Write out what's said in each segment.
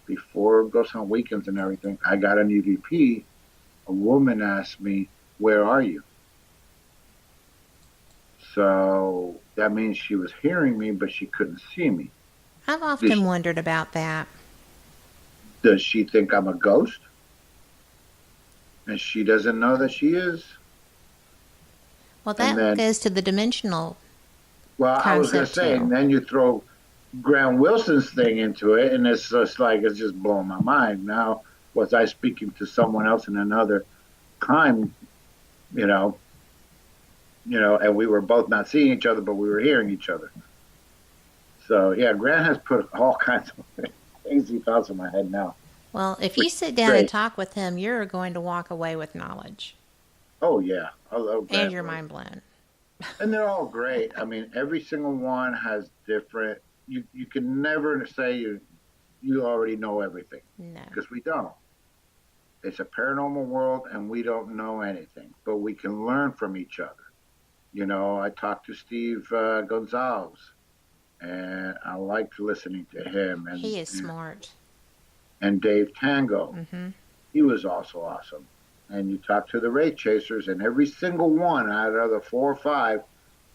before Ghost Hunt weekends and everything, I got an EVP. A woman asked me, "Where are you?" So that means she was hearing me, but she couldn't see me. I've Does, often wondered about that. does she think I'm a ghost? And she doesn't know that she is? Well, And that then, goes to the dimensional well, I was going to concept say, and too. then you throw Graham Wilson's thing into it, and it's just like, it's just blowing my mind. Now, was I speaking to someone else in another time, you know, and we were both not seeing each other, but we were hearing each other. So yeah, Grant has put all kinds of crazy thoughts in my head now, Well, if which you is sit down and great. talk with him, you're going to walk away with knowledge Oh yeah, I love and Grant your Wilson, mind blown. and they're all great. I mean, every single one has different. You can never say you already know everything No. because we don't. It's a paranormal world, and we don't know anything, but we can learn from each other. I talked to Steve Gonzalez, and I liked listening to him, and, He is and smart. and Dave Tango. Hmm. He was also awesome. And you talk to the Ray Chasers, and every single one out of the 4 or 5,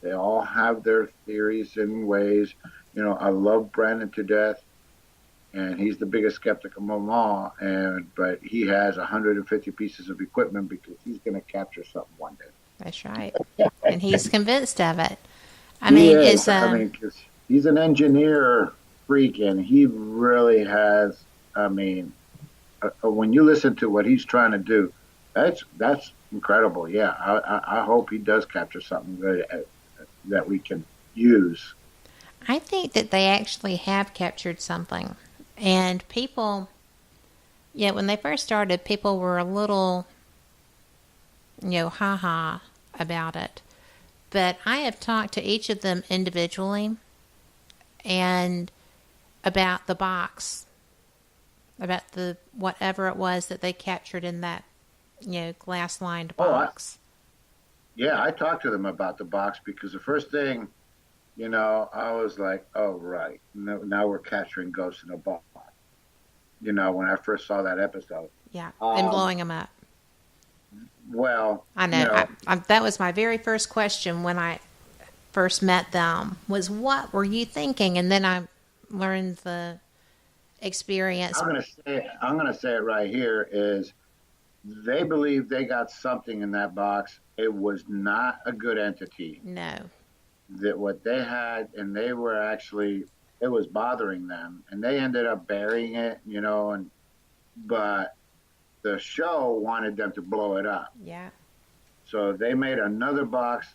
they all have their theories and ways. I love Brandon to death, and he's the biggest skeptic of them all. But he has 150 pieces of equipment because he's going to capture something one That's right. And he's convinced of it. I He mean, is. it's I mean, 'cause he's an engineer freak, and he really has. I mean, when you listen to what he's trying to do, that's incredible. Yeah, I hope he does capture something good that we can use. I think that they actually have captured something. And people, yeah, when they first started, people were a little, ha about it. But I have talked to each of them individually and about the box, about the whatever it was that they captured in that, glass lined Oh, box. yeah, I talked to them about the box because the first thing, I was like, oh right, now we're capturing ghosts in a box. When I first saw that episode. Yeah, and Um, blowing them up. well, I know. That was my very first question when I first met them was what were you thinking? And then I learned the experience. I'm gonna say it right here is they believe they got something in that box. It was not a good entity. No. That what they had, and they were actually it was bothering them, and they ended up burying it, and but the show wanted them to blow it up, Yeah. so they made another box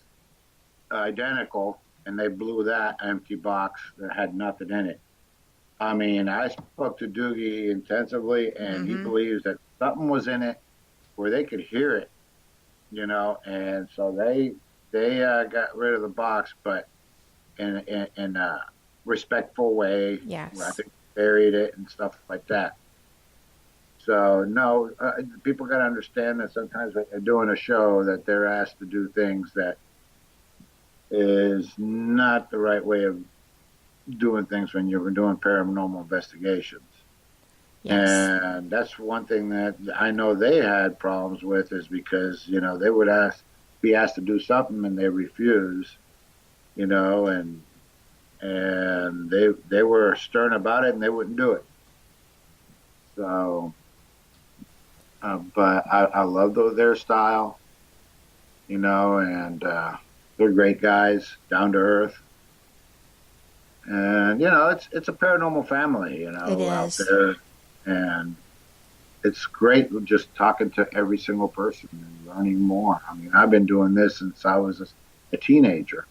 identical, and they blew that empty box that had nothing in it. I mean, I spoke to Doogie intensively, and he Mm-hmm. believes that something was in it where they could hear it, and so they got rid of the box, but in a respectful way, where I Yes. think buried it and stuff like that. So no, people got to understand that sometimes when they're doing a show, that they're asked to do things that is not the right way of doing things when you're doing paranormal investigations. Yes. And that's one thing that I know they had problems with is because they would be asked to do something and they refuse, and they were stern about it and they wouldn't do it. So, but I love their style, and they're great guys, down to earth, and it's a paranormal family, It out is. there, and it's great just talking to every single person and learning more. I mean, I've been doing this since I was a teenager.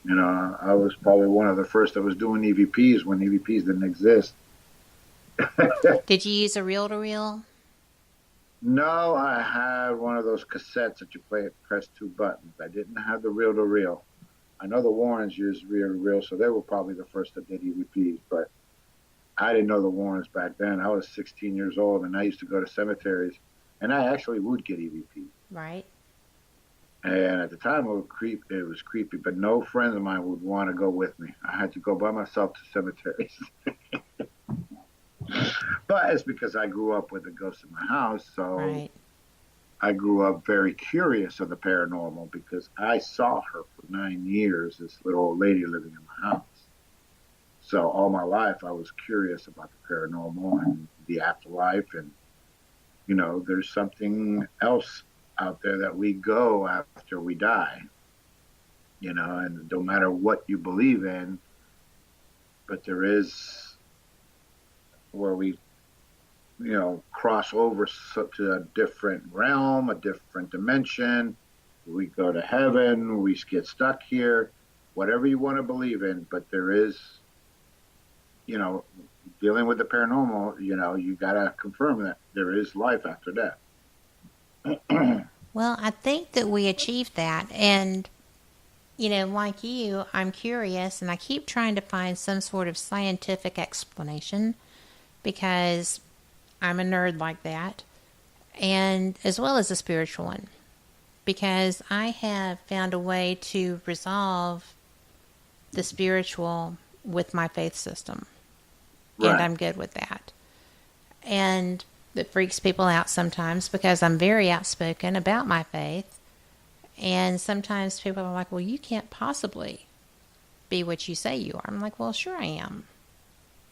I was probably one of the first that was doing EVPs when EVPs didn't exist. Did you use a reel to reel? No, I had one of those cassettes that you play press 2 buttons. I didn't have the reel to reel. I know the Warrens used reel to reel, so they were probably the first that did EVPs, but I didn't know the Warrens back then. I was 16 years old, and I used to go to cemeteries, and I actually would get EVPs. Right. And at the time, it was creepy, but no friend of mine would want to go with me. I had to go by myself to cemeteries. But it's because I grew up with a ghost in my house, so Right. I grew up very curious of the paranormal because I saw her for 9 years, this little old lady living in my house. So all my life I was curious about the paranormal and the afterlife, and there's something else out there that we go after we die, and no matter what you believe in, but there is where we cross over to a different realm, a different dimension. We go to heaven, we get stuck here, whatever you want to believe in. But there is, you know, dealing with the paranormal, you got to confirm that there is life after death. Well, I think that we achieved that. And, like you, I'm curious and I keep trying to find some sort of scientific explanation because I'm a nerd like that, and as well as a spiritual one, because I have found a way to resolve the spiritual with my faith system, and Right. I'm good with that. And it freaks people out sometimes because I'm very outspoken about my faith, and sometimes people are like, well, you can't possibly be what you say you are. I'm like, well, sure I am.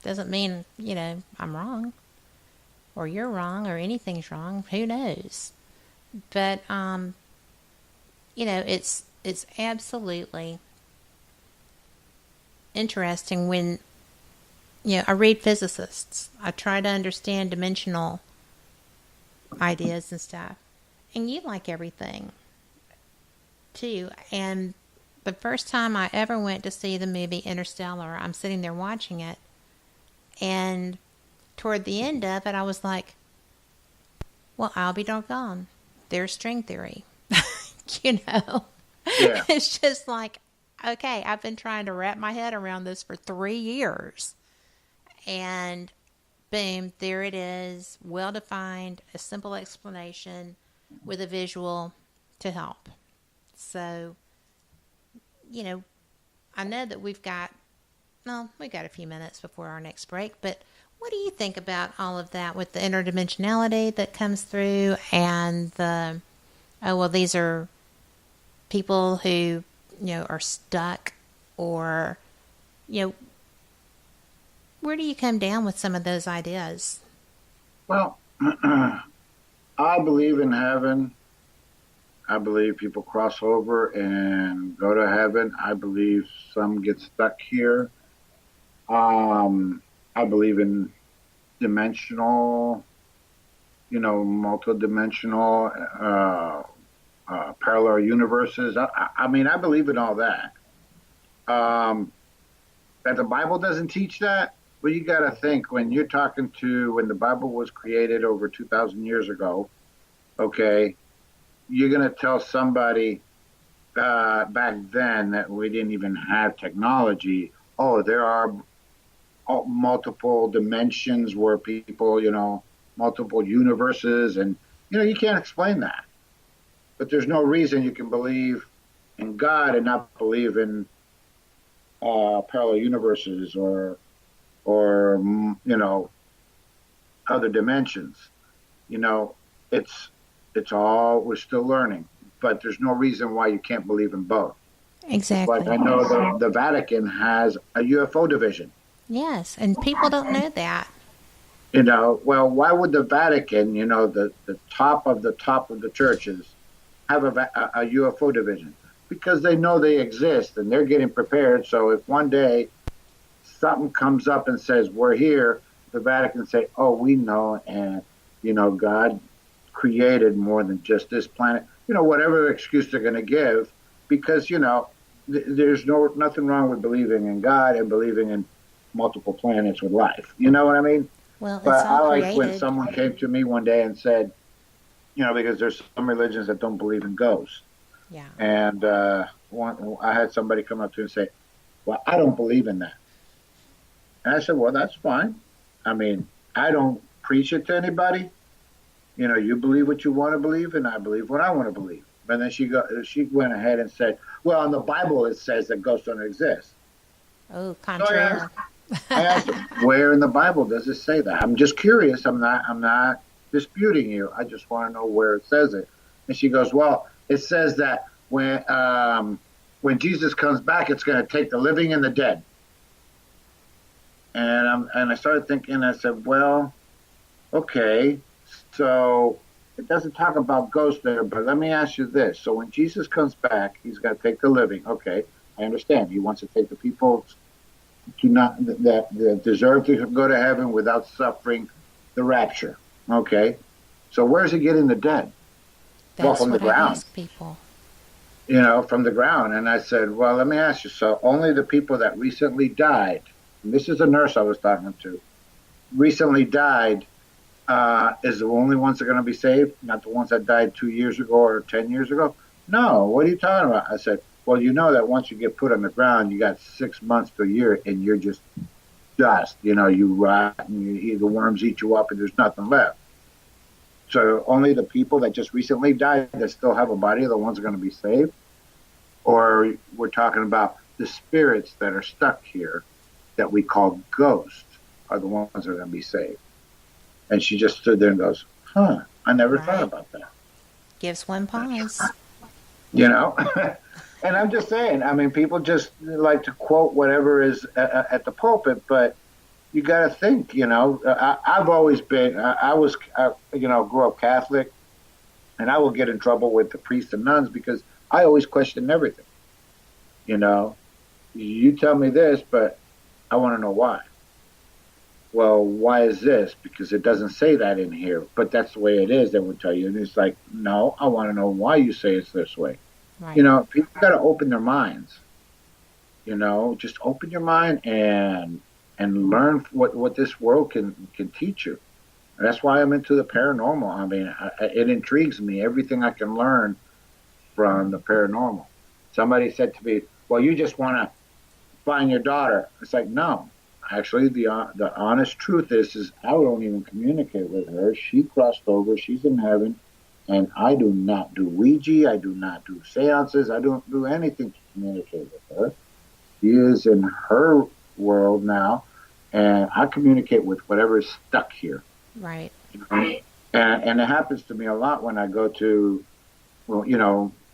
Doesn't mean, I'm wrong or you're wrong or anything's wrong. Who knows? But it's absolutely interesting when I read physicists. I try to understand dimensional ideas and stuff. And you like everything too. And the first time I ever went to see the movie Interstellar, I'm sitting there watching it, and toward the end of it, I was like, well, I'll be doggone. There's string theory. you know? Yeah. It's just like, okay, I've been trying to wrap my head around this for 3 years. And boom, there it is. Well defined, a simple explanation with a visual to help. So, I know that we got a few minutes before our next break, but what do you think about all of that with the interdimensionality that comes through and these are people who, are stuck, or, where do you come down with some of those ideas? Well, I believe in heaven. I believe people cross over and go to heaven. I believe some get stuck here. I believe in dimensional, multi-dimensional, parallel universes. I mean, I believe in all that. Um, that the Bible doesn't teach that. Well, you got to think when you're talking to when the Bible was created over 2,000 years ago. Okay, you're going to tell somebody back then that we didn't even have technology. Oh, there are multiple dimensions where people, multiple universes, and you can't explain that. But there's no reason you can believe in God and not believe in parallel universes or other dimensions. You know, it's all we're still learning, but there's no reason why you can't believe in both. It's like Exactly. I know the Vatican has a UFO division. Yes, and people don't know that. Well, why would the Vatican, the top of the churches, have a UFO division? Because they know they exist and they're getting prepared. So if one day something comes up and says we're here, the Vatican say, "Oh, we know," and God created more than just this planet. Whatever excuse they're going to give, because there's nothing wrong with believing in God and believing in multiple planets with life. You know what I mean? Well, it's But I all like when created. someone came to me one day and said, because there's some religions that don't believe in ghosts. Yeah. And I had somebody come up to me and say, "Well, I don't believe in that." And I said, "Well, that's fine. I mean, I don't preach it to anybody. You believe what you want to believe, and I believe what I want to believe." And then she went ahead and said, "Well, in the Bible it says that ghosts don't exist." Oh, So I asked, contraire. I asked her, where in the Bible does it say that? I'm just curious. I'm not disputing you. I just want to know where it says it. And she goes, well, it says that when Jesus comes back, it's going to take the living and the dead. And I started thinking. I said, well, okay, so it doesn't talk about ghosts there, but let me ask you this. So when Jesus comes back, he's got to take the living. Okay, I understand. He wants to take the people to not that deserve to go to heaven without suffering the rapture. Okay, so where's he getting the dead? Well, That's from the what I ground. ask people. From the ground. And I said, well, let me ask you. So only the people that recently died. And this is a nurse I was talking to. Recently died is the only ones that are going to be saved, not the ones that died 2 years ago or 10 years ago. No, what are you talking about? I said, well, you know that once you get put on the ground, you got 6 months to a year, and you're just dust. You rot, and the worms eat you up, and there's nothing left. So only the people that just recently died that still have a body are the ones that are going to be saved? Or we're talking about the spirits that are stuck here that we call ghosts are the ones that are going to be saved. And she just stood there and goes, huh, I never thought about that. Gives one pause. And I'm just saying, I mean, people just like to quote whatever is at the pulpit, but you got to think, I've always been, grew up Catholic, and I will get in trouble with the priests and nuns because I always question everything. You tell me this, but I want to know why. Well, why is this? Because it doesn't say that in here, but that's the way it is, they would tell you. And it's like, no, I want to know why you say it's this way. Right. People got to open their minds. Just open your mind and learn what this world can teach you. And that's why I'm into the paranormal. I mean, it intrigues me, everything I can learn from the paranormal. Somebody said to me, well, you just want to find your daughter. It's like, no. Actually, the honest truth is I don't even communicate with her. She crossed over. She's in heaven. And I do not do Ouija. I do not do seances. I don't do anything to communicate with her. She is in her world now. And I communicate with whatever is stuck here. Right. Right. And it happens to me a lot when I go to,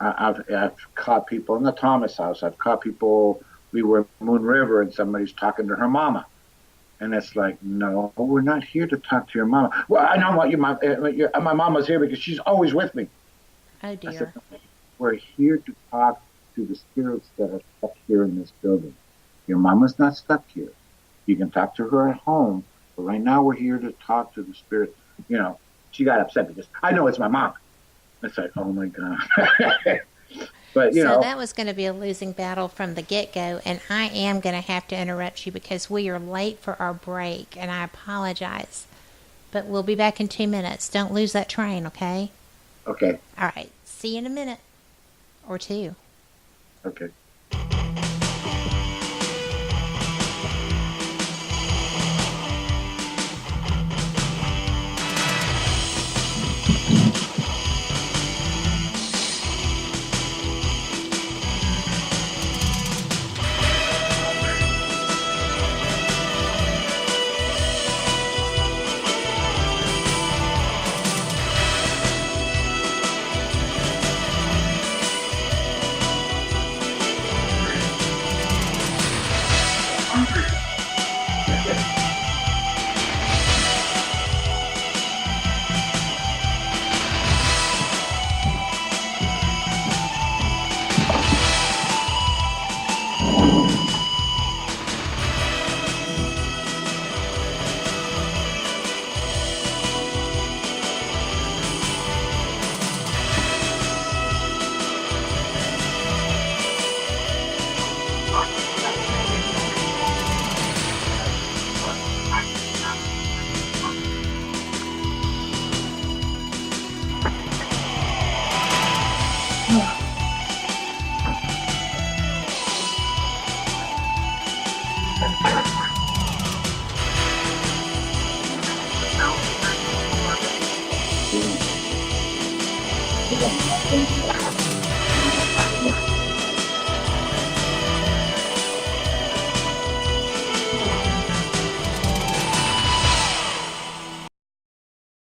I've caught people in the Thomas house. I've caught people. We were in Moon River and somebody's talking to her mama. And it's like, no, we're not here to talk to your mama. Well, I know what my mama's here because she's always with me. Oh, dear. I said, we're here to talk to the spirits that are stuck here in this building. Your mama's not stuck here. You can talk to her at home, but right now we're here to talk to the spirit. She got upset because I know it's my mom. It's like, oh my God. But, so that was going to be a losing battle from the get-go, and I am going to have to interrupt you because we are late for our break, and I apologize. But we'll be back in 2 minutes. Don't lose that train, okay? Okay. All right. See you in a minute or two. Okay.